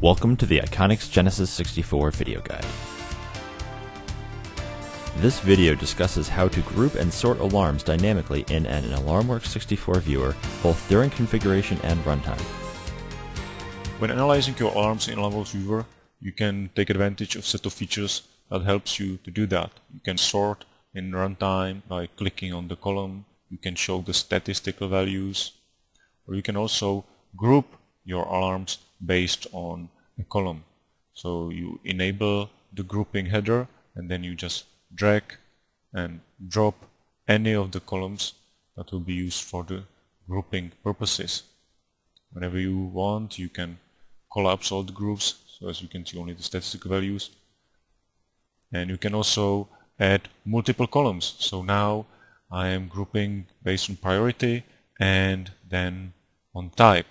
Welcome to the Iconics Genesis 64 video guide. This video discusses how to group and sort alarms dynamically in an AlarmWorX64 viewer, both during configuration and runtime. When analyzing your alarms in AlarmWorX viewer, you can take advantage of a set of features that helps you to do that. You can sort in runtime by clicking on the column. You can show the statistical values, or you can also group your alarms based on a column. So you enable the grouping header and then you just drag and drop any of the columns that will be used for the grouping purposes. Whenever you want, you can collapse all the groups, so as you can see only the statistical values. And you can also add multiple columns. So now I am grouping based on priority and then on type.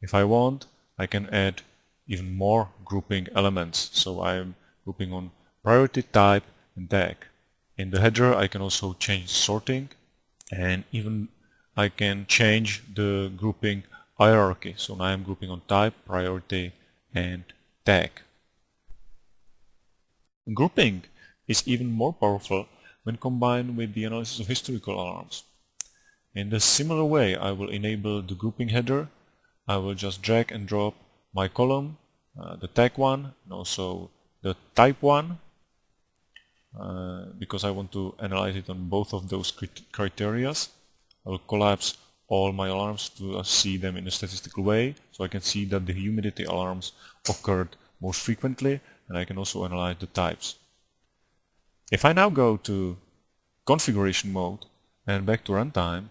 If I want, I can add even more grouping elements. So I am grouping on priority, type, and tag. In the header, I can also change sorting, and even I can change the grouping hierarchy. So now I'm grouping on type, priority, and tag. Grouping is even more powerful when combined with the analysis of historical alarms. In the similar way, I will enable the grouping header. I will just drag and drop my column, the tag one, and also the type one, because I want to analyze it on both of those criteria. I will collapse all my alarms to see them in a statistical way, so I can see that the humidity alarms occurred most frequently, and I can also analyze the types. If I now go to configuration mode and back to runtime,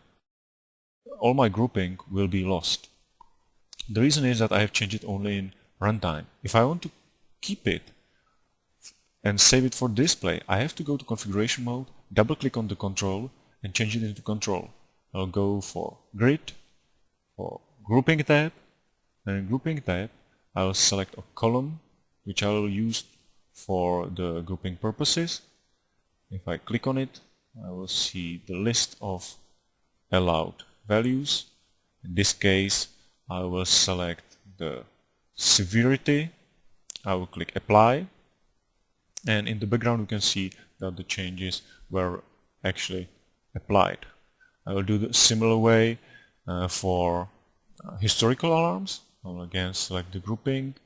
all my grouping will be lost. The reason is that I have changed it only in runtime. If I want to keep it and save it for display, I have to go to configuration mode, double click on the control and change it into control. I'll go for grid, for grouping tab, and in grouping tab I'll select a column which I will use for the grouping purposes. If I click on it, I will see the list of allowed values. In this case, I will select the severity. I will click apply, and in the background you can see that the changes were actually applied. I will do the similar way for historical alarms. I will again select the grouping,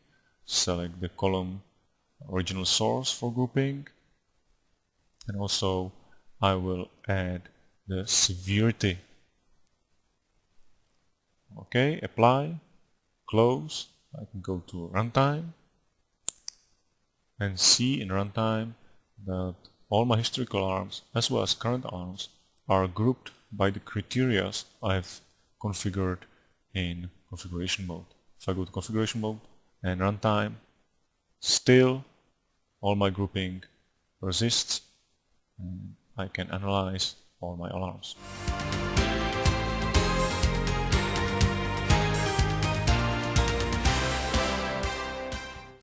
select the column original source for grouping, and also I will add the severity. Okay, apply, close. I can go to runtime and see in runtime that all my historical alarms as well as current alarms are grouped by the criteria I've configured in configuration mode. If I go to configuration mode and runtime, still all my grouping persists, and I can analyze all my alarms.